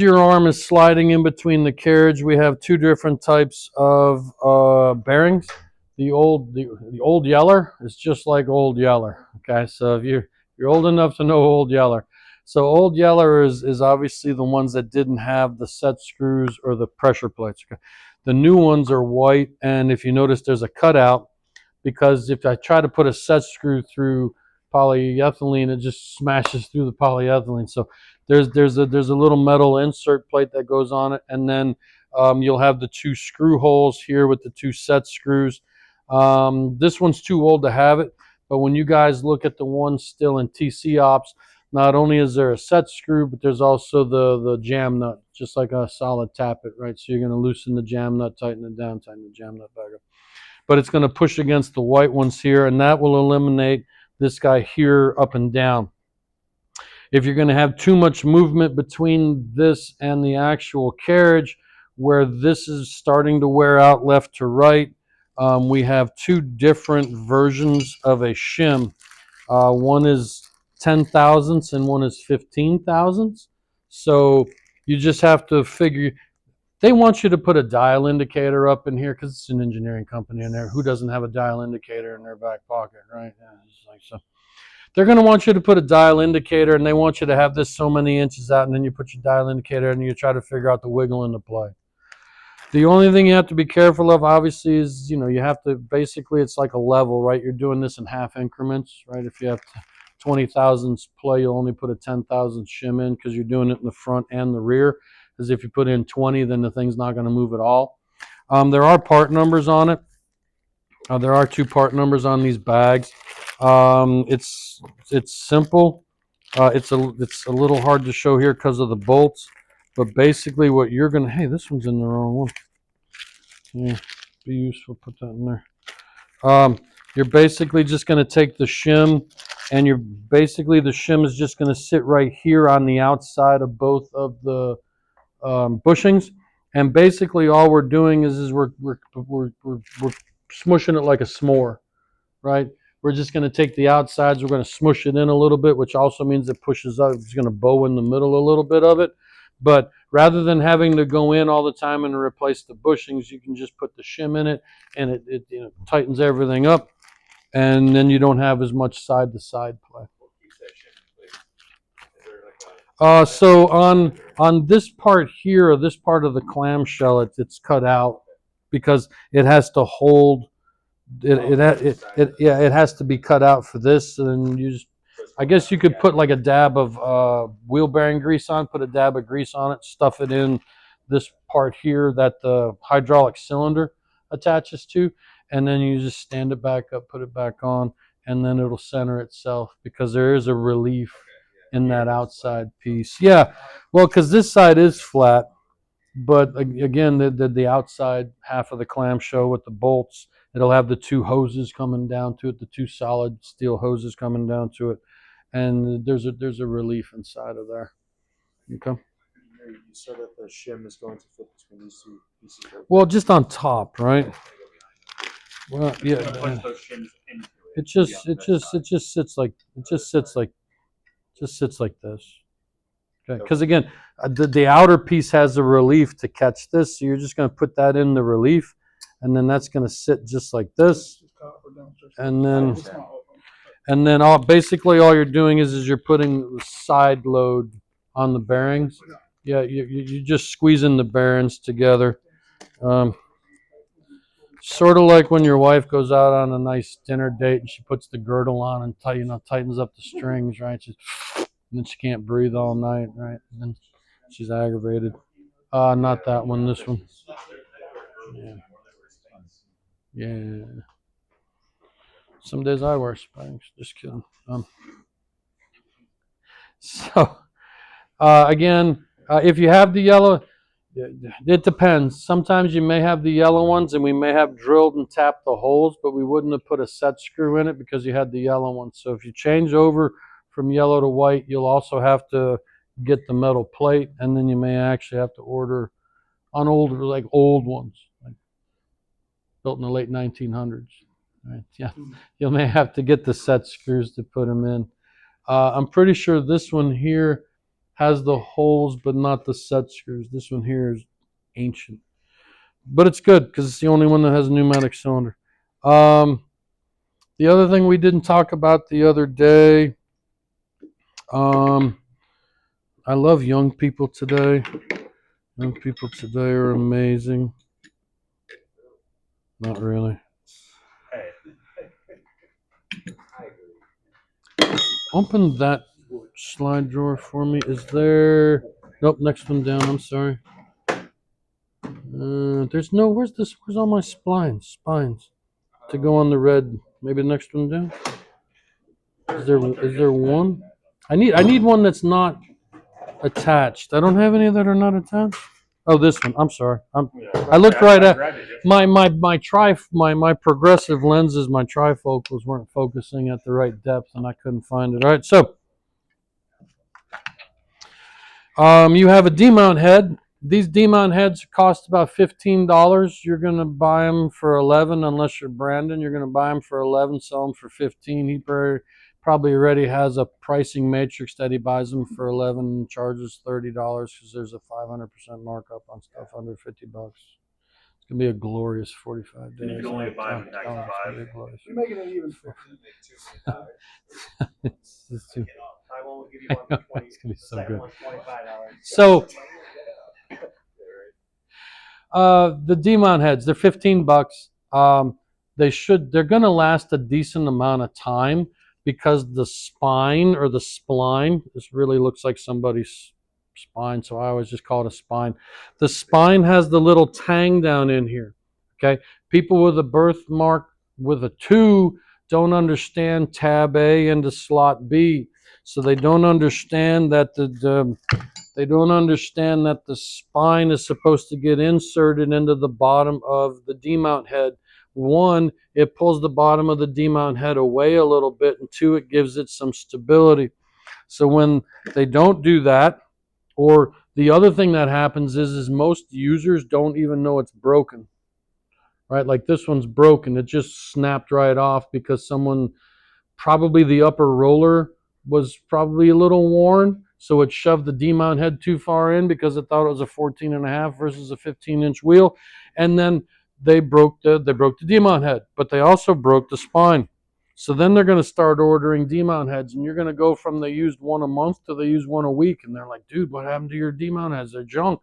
Your arm is sliding in between the carriage. We have two different types of bearings. The old Yeller is just like old Yeller. Okay, so if you're old enough to know old Yeller. So old Yeller is obviously the ones that didn't have the set screws or the pressure plates. Okay? The new ones are white, and if you notice, there's a cutout because if I try to put a set screw through polyethylene, it just smashes through the polyethylene. So there's a little metal insert plate that goes on it, and then you'll have the two screw holes here with the two set screws. This one's too old to have it, but when you guys look at the one still in TC ops, not only is there a set screw, but there's also the jam nut, just like a solid tappet, right? So you're going to loosen the jam nut, tighten it down, tighten the jam nut back up. But it's going to push against the white ones here, and that will eliminate this guy here up and down. If you're going to have too much movement between this and the actual carriage, where this is starting to wear out left to right, we have two different versions of a shim. One is 10 thousandths and one is 15 thousandths. So you just have to figure. They want you to put a dial indicator up in here because it's an engineering company in there. Who doesn't have a dial indicator in their back pocket, right? Yeah, it's like so. They're going to want you to put a dial indicator, and they want you to have this so many inches out, and then you put your dial indicator, and you try to figure out the wiggle in the play. The only thing you have to be careful of, obviously, is, you have to, basically, it's like a level, right? You're doing this in half increments, right? If you have 20 thousandths play, you'll only put a 10 thousandths shim in because you're doing it in the front and the rear. Because if you put in 20, then the thing's not going to move at all. There are part numbers on it. There are two part numbers on these bags. It's simple. It's a little hard to show here because of the bolts. But basically, what you're gonna this one's in the wrong one. Yeah, be useful. Put that in there. You're basically just gonna take the shim, and the shim is just gonna sit right here on the outside of both of the bushings, and basically all we're doing is we're smushing it like a s'more, right? We're just going to take the outsides, we're going to smush it in a little bit, which also means it pushes up. It's going to bow in the middle a little bit of it, but rather than having to go in all the time and replace the bushings, you can just put the shim in it, and it tightens everything up, and then you don't have as much side to side play. So on this part here, or this part of the clamshell, it's cut out because it has to hold. It has to be cut out for this, and I guess you could put like a dab of wheel bearing grease on, put a dab of grease on it, stuff it in this part here that the hydraulic cylinder attaches to, and then you just stand it back up, put it back on, and then it'll center itself because there is a relief in that outside piece. Yeah, well, because this side is flat, but again, the outside half of the clamshell with the bolts, it'll have the two hoses coming down to it, the two solid steel hoses coming down to it, and there's a relief inside of there. Okay. You said that the shim is going to fit between these two pieces. Well, just on top, right? Well, yeah. It just sits like this. Okay, because again, the outer piece has a relief to catch this, so you're just going to put that in the relief, and then that's going to sit just like this, and then basically all you're doing is you're putting the side load on the bearings. Yeah, you're just squeezing the bearings together. Sort of like when your wife goes out on a nice dinner date and she puts the girdle on and tightens up the strings, right? And then she can't breathe all night, right? And then she's aggravated. Not that one, this one. Yeah. Yeah. Some days I wear Spanx. Just kidding. Again, if you have the yellow, it depends. Sometimes you may have the yellow ones, and we may have drilled and tapped the holes, but we wouldn't have put a set screw in it because you had the yellow ones. So if you change over from yellow to white, you'll also have to get the metal plate, and then you may actually have to order on old ones, like built in the late 1900s. Right? Yeah, you may have to get the set screws to put them in. I'm pretty sure this one here has the holes but not the set screws. This one here is ancient, but it's good because it's the only one that has a pneumatic cylinder. The other thing we didn't talk about the other day, I love young people today. Young people today are amazing. Not really. Open that slide drawer for me. Is there? Nope. Next one down. I'm sorry. There's no. Where's this? Where's all my spines? Spines to go on the red. Maybe the next one down. Is there? Is there one? I need one that's not attached. I don't have any that are not attached. Oh, this one. I'm sorry. I looked right at my progressive lenses. My trifocals weren't focusing at the right depth, and I couldn't find it. All right, so you have a D-mount head. These D-mount heads cost about $15. You're gonna buy them for 11, unless you're Brandon. You're gonna buy them for 11, sell them for 15. He probably already has a pricing matrix that he buys them for 11 and charges $30 because there's a 500% markup on stuff under $50. It's gonna be a glorious 45 days. You can only buy them at 95. You're making it even. It's too, I won't give you one for 20. it's gonna be so good. $25. So the D-mount heads, they're $15. They're gonna last a decent amount of time because the spine or the spline, this really looks like somebody's spine, so I always just call it a spine. The spine has the little tang down in here. Okay, people with a birthmark with a 2 don't understand tab A into slot B, so they don't understand that they don't understand that the spine is supposed to get inserted into the bottom of the D-mount head. One, it pulls the bottom of the D-mount head away a little bit, and two, it gives it some stability. So when they don't do that, or the other thing that happens is most users don't even know it's broken, right? Like this one's broken. It just snapped right off because someone, probably the upper roller was probably a little worn, so it shoved the D-mount head too far in because it thought it was a 14.5 versus a 15-inch wheel, and then they broke the D-mount head, but they also broke the spine. So then they're going to start ordering D-mount heads, and you're going to go from they used one a month to they use one a week, and they're like, dude, what happened to your D-mount heads? They're junk.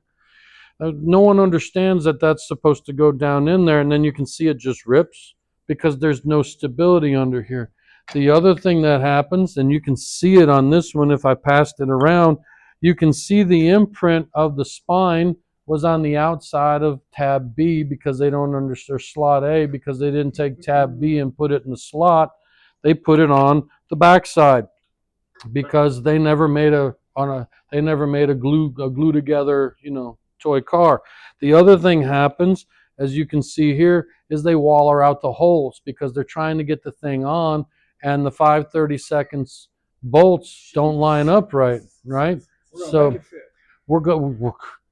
No one understands that that's supposed to go down in there, and then you can see it just rips because there's no stability under here. The other thing that happens, and you can see it on this one if I passed it around, you can see the imprint of the spine was on the outside of tab B because they don't understand slot A because they didn't take tab B and put it in the slot. They put it on the backside because they never made a glue together, toy car. The other thing happens, as you can see here, is they waller out the holes because they're trying to get the thing on, and the 5/32 bolts don't line up right? So we're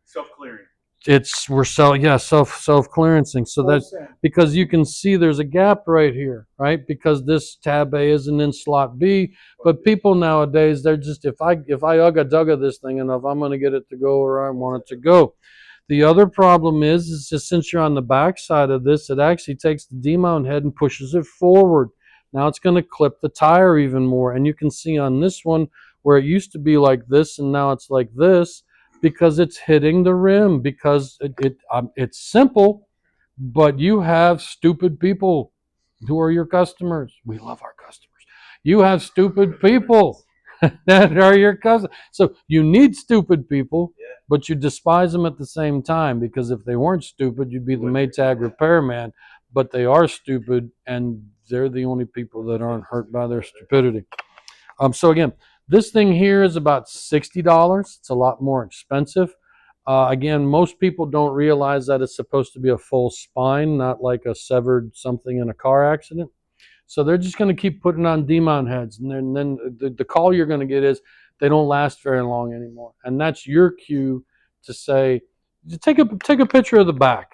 Self-clearing. self-clearancing. So that's because you can see there's a gap right here, right? Because this tab A isn't in slot B. But people nowadays, they're just, if I ugga-dugga this thing enough, I'm going to get it to go where I want it to go. The other problem is just since you're on the back side of this, it actually takes the D-mount head and pushes it forward. Now it's going to clip the tire even more. And you can see on this one where it used to be like this and now it's like this because it's hitting the rim, because it's simple, but you have stupid people who are your customers. We love our customers. You have stupid people that are your customers. So you need stupid people, but you despise them at the same time, because if they weren't stupid, you'd be the Maytag repairman. But they are stupid, and they're the only people that aren't hurt by their stupidity. So again, this thing here is about $60. It's a lot more expensive. Again, most people don't realize that it's supposed to be a full spine, not like a severed something in a car accident. So they're just going to keep putting on D-mount heads. And then the call you're going to get is they don't last very long anymore. And that's your cue to say, take a picture of the back,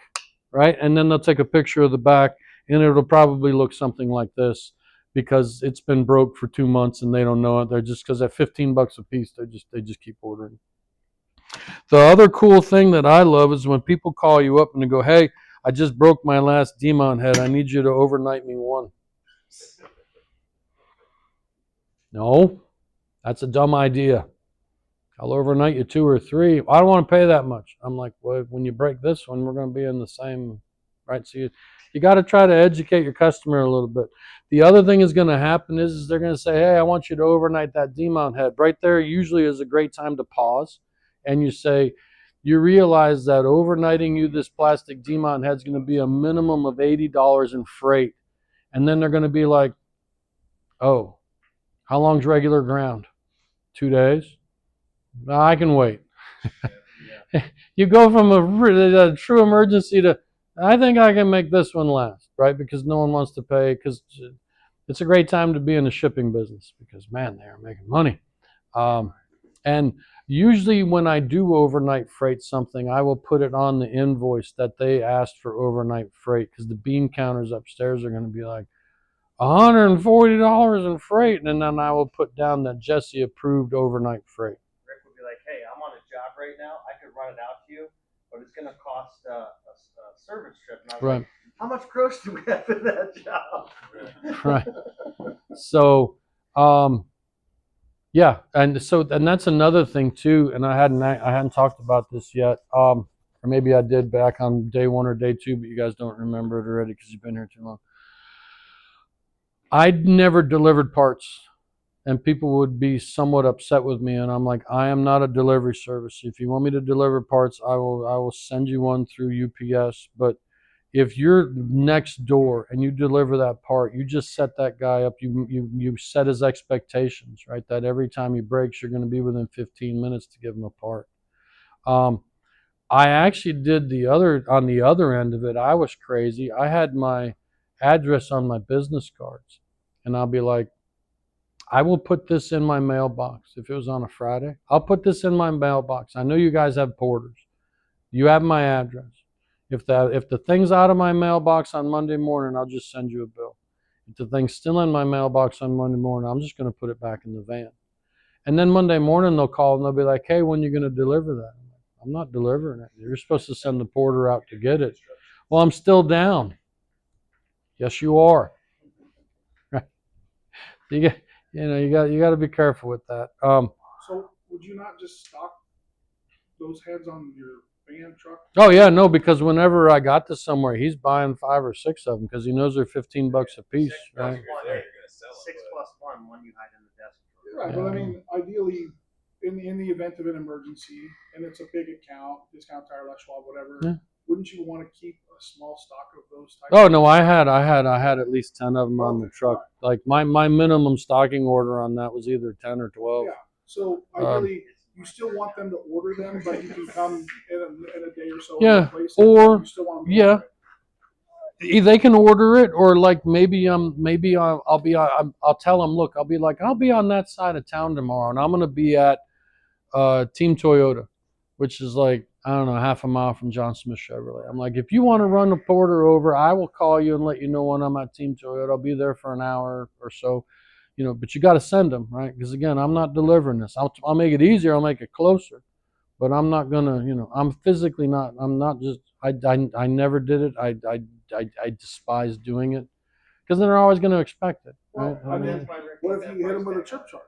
right? And then they'll take a picture of the back, and it'll probably look something like this. because it's been broke for 2 months and they don't know it. They're just, because at $15 a piece, they just keep ordering. The other cool thing that I love is when people call you up and they go, "Hey, I just broke my last demon head. I need you to overnight me one." No, that's a dumb idea. I'll overnight you 2 or 3. I don't want to pay that much. I'm like, well, when you break this one, we're going to be in the same, right? So you got to try to educate your customer a little bit. The other thing is going to happen is they're going to say, "Hey, I want you to overnight that demount head." Right there usually is a great time to pause, and you say, "You realize that overnighting you this plastic demount head is going to be a minimum of $80 in freight." And then they're going to be like, "Oh, how long's regular ground? 2 days? I can wait." You go from a true emergency to, "I think I can make this one last," right? Because no one wants to pay, because it's a great time to be in the shipping business because, man, they are making money. And usually when I do overnight freight something, I will put it on the invoice that they asked for overnight freight, because the bean counters upstairs are going to be like, $140 in freight. And then I will put down that Jesse approved overnight freight. Rick would be like, "Hey, I'm on a job right now. I could run it out to you, but it's going to cost a service trip." And I was Right. like, "How much gross do we have in that job?" Right. So, yeah, and that's another thing too. And I hadn't talked about this yet, or maybe I did back on day 1 or day 2, but you guys don't remember it already because you've been here too long. I'd never delivered parts, and people would be somewhat upset with me, and I'm like, I am not a delivery service. If you want me to deliver parts, I will send you one through UPS. But if you're next door and you deliver that part, you just set that guy up. You set his expectations, right? That every time he breaks, you're going to be within 15 minutes to give him a part. I actually did on the other end of it. I was crazy. I had my address on my business cards, and I'll be like, "I will put this in my mailbox." If it was on a Friday, "I'll put this in my mailbox. I know you guys have porters. You have my address. If the thing's out of my mailbox on Monday morning, I'll just send you a bill. If the thing's still in my mailbox on Monday morning, I'm just going to put it back in the van." And then Monday morning they'll call and they'll be like, "Hey, when are you going to deliver that?" I'm like, "I'm not delivering it. You're supposed to send the porter out to get it." "Well, I'm still down." "Yes, you are." Right? You get, you got to be careful with that. So would you not just stock those heads on your van truck? Oh yeah, no, because whenever I got to somewhere, he's buying 5 or 6 of them because he knows they're $15 a piece, right? 6+1, one you hide in the desk drawer. Right, but I mean, ideally, in the event of an emergency, and it's a big account, Discount Tire, Les Schwab, whatever, Yeah. wouldn't you want to keep a small stock of those types? Oh no, I had at least 10 of them on the truck. Like my minimum stocking order on that was either 10 or 12. Yeah. So ideally, you still want them to order them, but you can come in a day or so. Yeah, And replace it, or- and you still want them to yeah. order it. They can order it, or like maybe I'll tell them, "Look, I'll be on that side of town tomorrow, and I'm gonna be at Team Toyota, which is like, I don't know, half a mile from John Smith Chevrolet." I'm like, "If you want to run the porter over, I will call you and let you know when I'm at Team Toyota. I'll be there for an hour or so, but you got to send them, right? Because again, I'm not delivering this. I'll make it easier. I'll make it closer, but I'm not gonna, I'm physically not. I'm not just. I never did it. I despise doing it because then they're always going to expect it, right? Well, I mean, what if you hit them with a trip charge?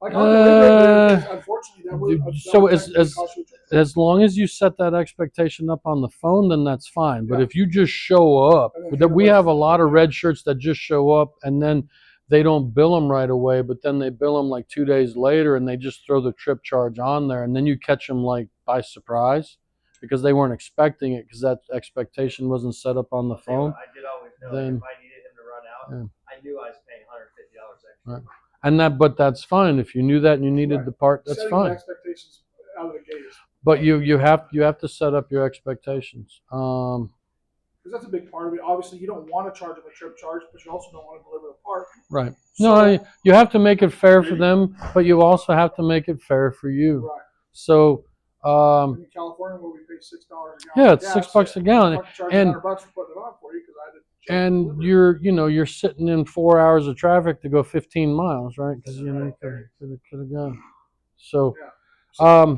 Like unfortunately, that would so technically cost you a trip charge. as long as you set that expectation up on the phone, then that's fine. But Yeah. if you just show up, And then we have a lot of red shirts that just show up and then they don't bill them right away, but then they bill them like 2 days later and they just throw the trip charge on there, and then you catch them like by surprise because they weren't expecting it because that expectation wasn't set up on the phone. I did always know Then- if I needed him to run out, I knew I was paying $150 extra. Right. But that's fine. If you knew that and you needed Right. the part, that's Setting fine. the expectations out of the gate is But you have to set up your expectations. because that's a big part of it. Obviously, you don't want to charge them a trip charge, but you also don't want to deliver the part. Right. So, No, you have to make it fair for them, but you also have to make it fair for you. right. So, In California, where we pay $6 a gallon. yeah, for it's gas, $6 a gallon, I'm charge and- $100 for putting it on for you because I did. and you're sitting in 4 hours of traffic to go 15 miles, right? Because you could have gone. So Yeah.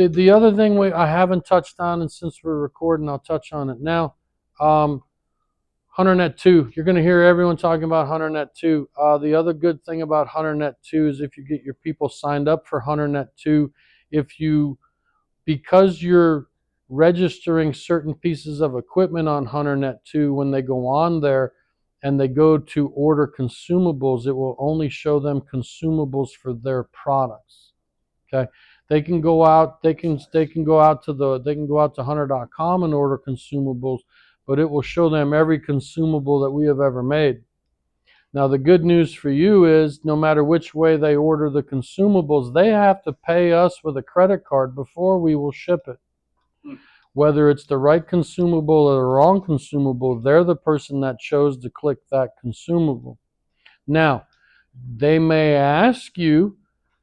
the other thing I haven't touched on, and since we're recording, I'll touch on it now. HunterNet 2. You're going to hear everyone talking about HunterNet 2. The other good thing about HunterNet 2 is if you get your people signed up for HunterNet 2, because you're registering certain pieces of equipment on HunterNet 2, when they go on there and they go to order consumables, it will only show them consumables for their products. Okay. They can go out, they can go out to hunter.com and order consumables, but it will show them every consumable that we have ever made. Now, the good news for you is no matter which way they order the consumables, they have to pay us with a credit card before we will ship it. Whether it's the right consumable or the wrong consumable, they're the person that chose to click that consumable. Now, they may ask you,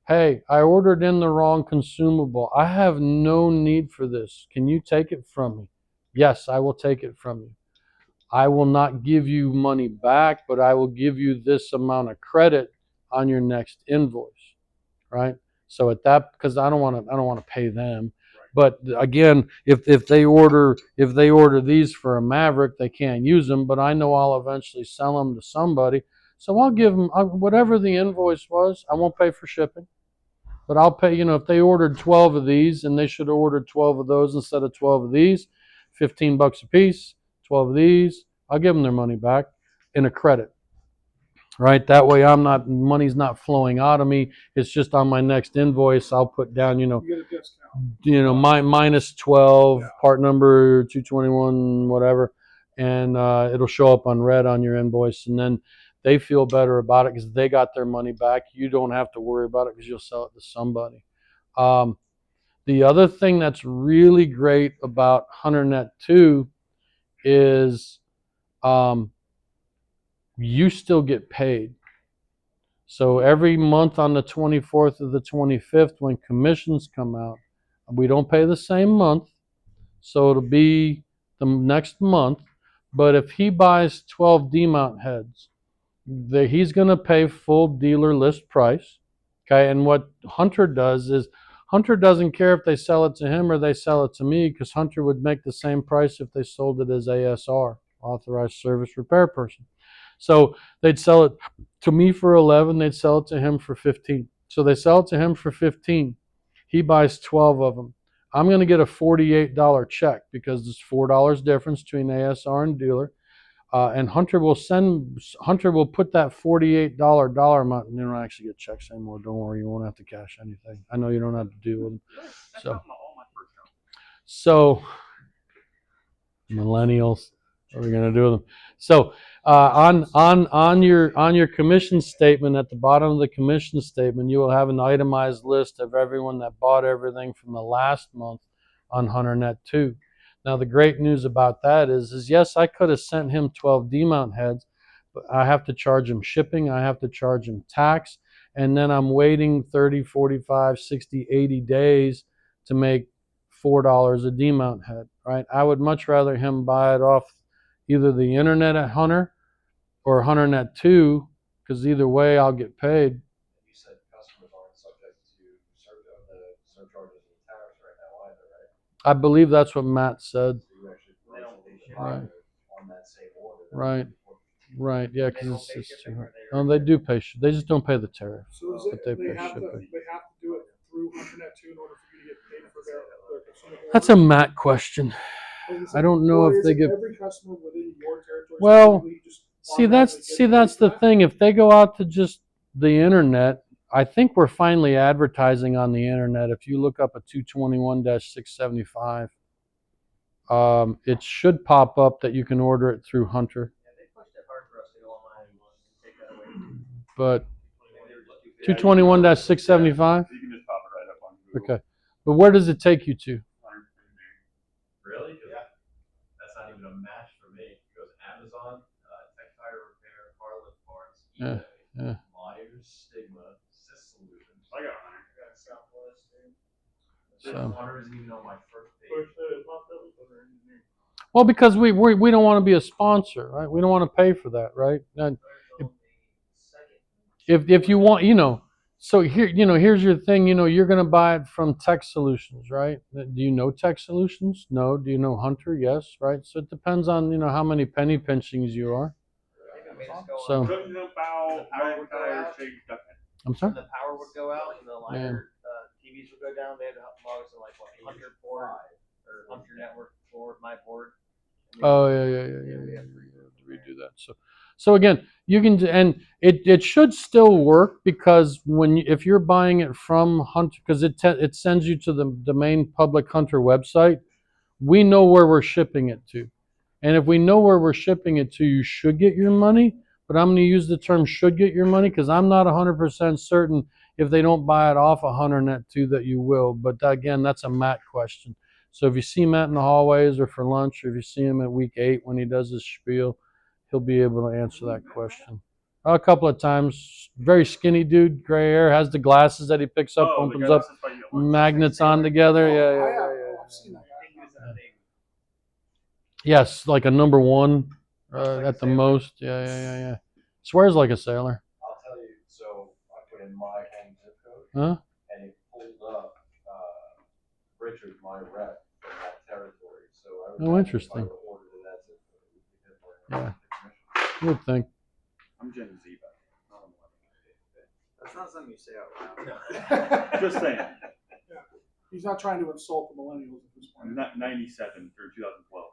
hey, I ordered in the wrong consumable. I have no need for this. Can you take it from me? Yes, I will take it from you. I will not give you money back, but I will give you this amount of credit on your next invoice, right? So at that, because I don't want to pay them. But again, if they order these for a Maverick, they can't use them. But I know I'll eventually sell them to somebody, so I'll give them whatever the invoice was. I won't pay for shipping, but I'll pay. If they ordered 12 of these, and they should have ordered 12 of those instead of 12 of these, $15 a piece. 12 of these, I'll give them their money back in a credit. Right, that way money's not flowing out of me. It's just on my next invoice I'll put down, You get a discount. my minus 12, Yeah. part number 221, whatever, and it'll show up on red on your invoice, and then they feel better about it because they got their money back. You don't have to worry about it because you'll sell it to somebody. The other thing that's really great about HunterNet 2 is you still get paid. So every month on the 24th or the 25th, when commissions come out, we don't pay the same month. So it'll be the next month. But if he buys 12 D-mount heads, he's going to pay full dealer list price. Okay. And what Hunter does is Hunter doesn't care if they sell it to him or they sell it to me, because Hunter would make the same price if they sold it as ASR, authorized service repair person. So they'd sell it to me for 11, they'd sell it to him for 15. So they sell it to him for 15. He buys 12 of them. I'm going to get a $48 check because there's $4 difference between ASR and dealer. And Hunter will put that $48 dollar amount, and you don't actually get checks anymore. Don't worry, you won't have to cash anything. I know you don't have to deal with them. So millennials, what are we gonna do with them? So on your commission statement, at the bottom of the commission statement, you will have an itemized list of everyone that bought everything from the last month on HunterNet 2. Now the great news about that is yes, I could have sent him 12 D-mount heads, but I have to charge him shipping, I have to charge him tax, and then I'm waiting 30, 45, 60, 80 days to make $4 a D-mount head, right? I would much rather him buy it off either the internet at Hunter or HunterNet 2, because either way I'll get paid. You said customers aren't subject to the surcharges and tariffs right now either, right? I believe that's what Matt said. So you actually Right. on that same order. Right. Right, yeah, They don't because pay it's too shipping, hard. or No, they do pay. They just don't pay the tariff, So is but it, they they pay have to shipping. do it through HunterNet 2 in order for you to get paid for their consumable That's a orders? Matt question. I don't know Or if is they it get. every customer within your territory? Well, specifically, you just see, automatically get that's paid for the that? thing. If they go out to just the internet, I think we're finally advertising on the internet. If you look up a 221-675, it should pop up that you can order it through Hunter. Yeah, they pushed it hard for us to go online and take that away. But Maybe they were just too busy. 221-675. You can just pop it right up on Google. Okay, but where does it take you to? Really? Yeah. That's not even a match for me. It goes Amazon, Tech Tire Repair, Carlift Parts, eBay, Yeah. Myers, Stigma, Sys Solutions. I got Southwest, dude. So. Hunter isn't even on my first page. Well, because we don't want to be a sponsor, right? We don't want to pay for that, right? And if you want, so here, here's your thing. You're going to buy it from Tech Solutions, right? Do you know Tech Solutions? No. Do you know Hunter? Yes, right. So it depends on how many penny pinchings you are. So I'm sorry. When the power would go out and the liner TVs would go down, they had to log us to like what Hunter board or Hunter network board, my board. Oh yeah. Redo that. So again, you can, and it should still work, because if you're buying it from Hunter, because it sends you to the main public Hunter website, we know where we're shipping it to, and if we know where we're shipping it to, you should get your money. But I'm going to use the term "should get your money" because I'm not 100% certain if they don't buy it off a HunterNet too that you will. But again, that's a Matt question. So if you see Matt in the hallways or for lunch, or if you see him at week 8 when he does his spiel, he'll be able to answer that question. A couple of times, very skinny dude, gray hair, has the glasses that he picks up, opens up, magnets on together. Yeah. I've seen that guy. Yes, like a number 1 at the most. Yeah. Swears like a sailor. I'll tell you, so I put in my home zip code, Huh? and it pulled up Richard, my rep, from that territory. So I would imagine Interesting. if I were to order to that zip code, it would be different. Yeah. Good thing. I'm Gen Z, but That's not something you say out loud. just saying. He's not trying to insult the millennials at this point. 97 through 2012.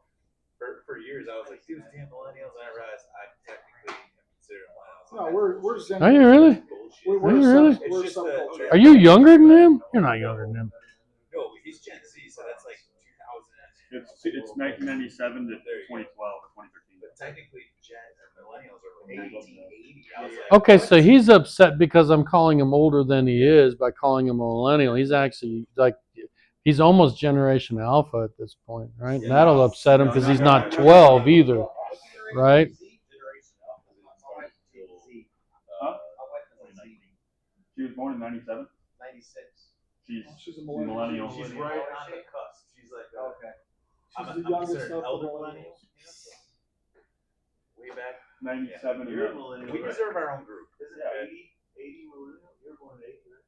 For years, I was like, dude, damn millennials, and I realized I technically am considered a millennial. No, we're Zen. Are you really? Bullshit. Are you really? It's We're just subculture. Are you younger than him? You're not younger than him. No, he's Gen Z, so that's like 2000. It's 1997 to 2012 or 2013. But technically, millennials are from 1980. I was like, Okay, what? so he's upset because I'm calling him older than he is by calling him a millennial. He's actually he's almost Generation Alpha at this point, right? And that'll upset him because he's not 12 either, right? Huh? She was born in 97. 96. She's a millennial. She's right on the cusp. She's like, Okay. She's the youngest considered of the elder millennials. Way back. 97. You're a millennial. We deserve our own group. Is it Yeah. 80 millennial? You're born in 80, right?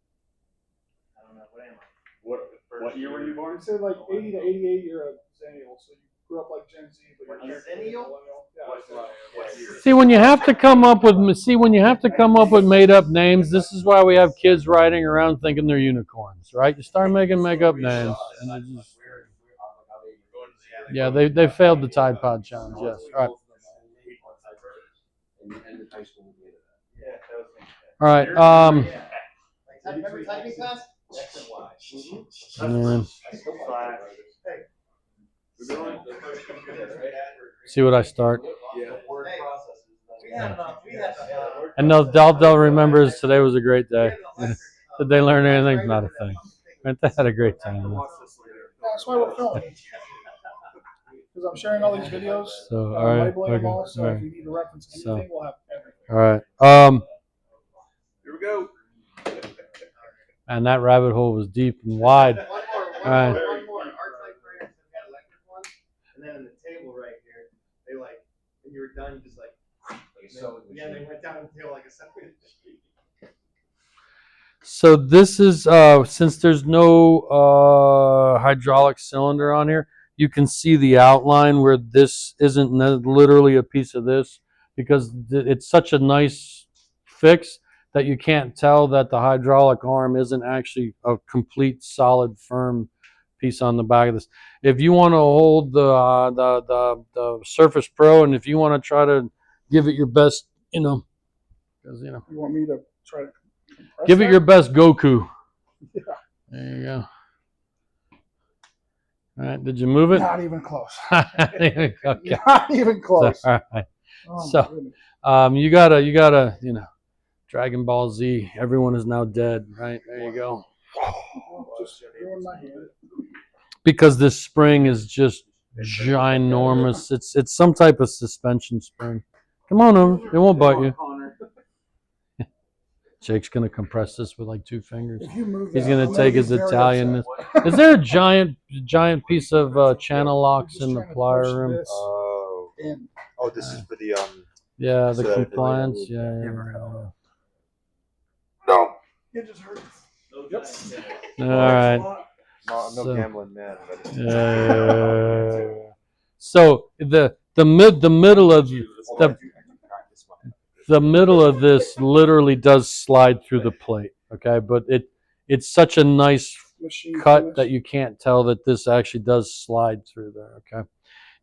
I don't know. What am I? What year were you born? I'd say like 80 to 88, you're a Zennial, so you grew up like Gen Z, but you're A technically Zennial? millennial. Yeah. What year? See, when you have to come up with made up names, this is why we have kids riding around thinking they're unicorns, right? You start making make up names, and it just, yeah, they failed the Tide Pod challenge. Yes, all right. All right. Remember typing class? X and Y. Man. See what I start. And they'll remember is today was a great day. Did they learn anything? Not a thing. Right? They had a great time. That's why we're filming. Because I'm sharing all these videos, So, all right, labeling them okay, all, so all if right. you need to reference So- anything, we'll have everything. All right. Here we go. And that rabbit hole was deep and wide. One more. All right. Our typewriters have got electric ones, and then on the table right here, they like when you were done, you just yeah, they went down the table like a separate. So this is since there's no hydraulic cylinder on here, you can see the outline where this isn't literally a piece of this, because it's such a nice fix that you can't tell that the hydraulic arm isn't actually a complete solid firm piece on the back of this. If you want to hold the Surface Pro, and if you want to try to give it your best, because You want me to try to compress give it that? your best Goku. Yeah. There you go. All right, did you move it? Not even close. Okay. Not even close. All right. Oh, So, my goodness. You gotta, Dragon Ball Z. Everyone is now dead, right? There you go. Just ruin my hand. Because this spring is just ginormous. It's some type of suspension spring. Come on over. It won't bite you. Jake's gonna compress this with like 2 fingers. If you move He's that, gonna I'm take be his very Italian. upset. Is there a giant piece of channel locks Just in the trying to push plier room? this Oh. in. Oh, this is for the Yeah, the So that compliance. it Yeah. No. It just hurts. All right. No, I'm no So- gambling man. But So the middle of the middle of this literally does slide through the plate. Okay, but it's such a nice Machine cut finish. that you can't tell that this actually does slide through there. Okay.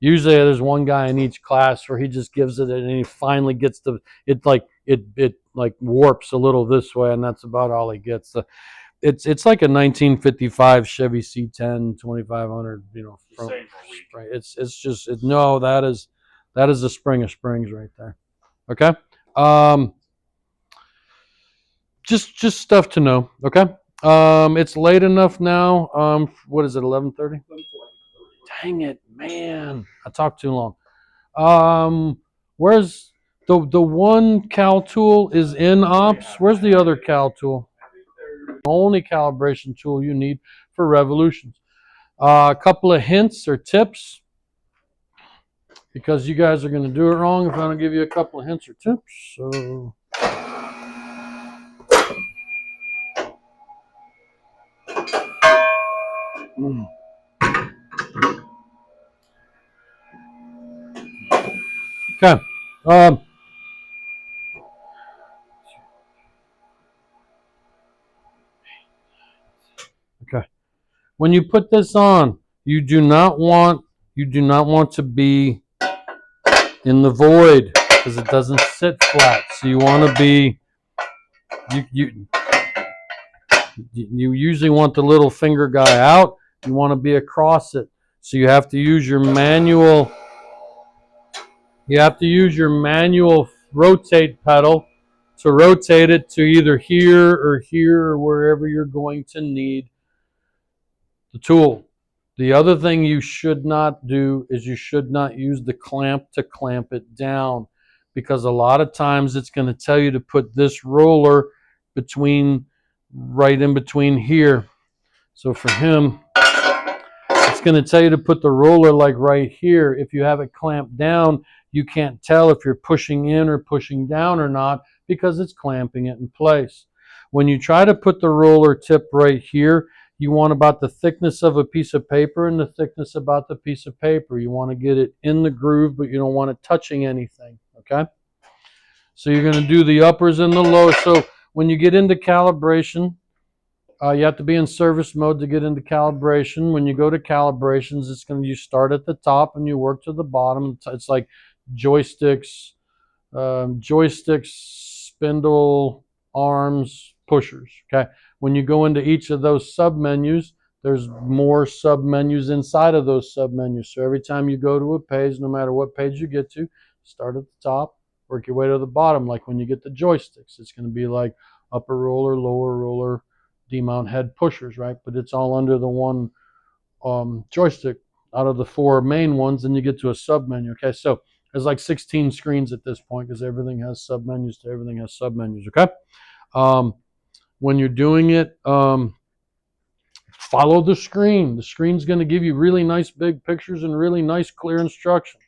Usually there's one guy in each class where he just gives it and he finally gets it like warps a little this way, and that's about all he gets. So it's like a 1955 Chevy C10 2500, from, right. It's just no, that is a spring of springs right there. Okay. Just stuff to know. Okay. It's late enough now. What is it, 11:30? Dang it, man. I talked too long. Where's the one cal tool is in ops? Where's the other cal tool? Only calibration tool you need for revolutions. A couple of hints or tips, because you guys are going to do it wrong if I don't give you a couple of hints or tips. So. Okay. Okay. When you put this on, you do not want to be in the void because it doesn't sit flat. So you want to be you usually want the little finger guy out. You want to be across it. So you have to use your manual. You have to use your manual rotate pedal to rotate it to either here or wherever you're going to need the tool. The other thing you should not do is you should not use the clamp to clamp it down, because a lot of times it's going to tell you to put this roller right in between here. So for him, it's going to tell you to put the roller like right here. If you have it clamped down, you can't tell if you're pushing in or pushing down or not because it's clamping it in place. When you try to put the roller tip right here, you want about the thickness of a piece of paper and the thickness about the piece of paper. You want to get it in the groove, but you don't want it touching anything, okay? So you're going to do the uppers and the lowers. So when you get into calibration, you have to be in service mode to get into calibration. When you go to calibrations, you start at the top and you work to the bottom. It's like joysticks, spindle, arms, pushers. Okay. When you go into each of those submenus, there's more submenus inside of those submenus. So every time you go to a page, no matter what page you get to, start at the top, work your way to the bottom. Like when you get the joysticks, it's going to be like upper roller, lower roller, demount head, pushers, right? But it's all under the one joystick out of the 4 main ones, and you get to a submenu. Okay, so there's like 16 screens at this point because everything has submenus to everything has submenus. Okay, when you're doing it, follow the screen. The screen's going to give you really nice big pictures and really nice clear instructions.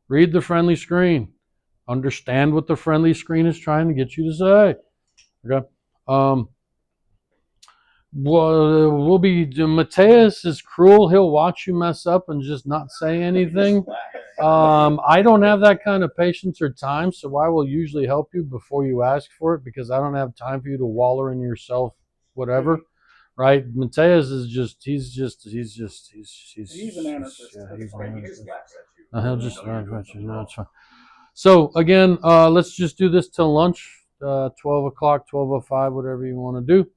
Read the friendly screen. Understand what the friendly screen is trying to get you to say. Okay. We'll be. Mateus is cruel. He'll watch you mess up and just not say anything. I don't have that kind of patience or time, so I will usually help you before you ask for it because I don't have time for you to waller in yourself, whatever. Right? Mateus is he's an anarchist. Yeah, he's an anarchist. He'll just no, it's fine. So again, let's just do this till lunch, 12 o'clock, 12:05, whatever you want to do.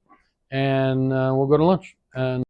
And we'll go to lunch. And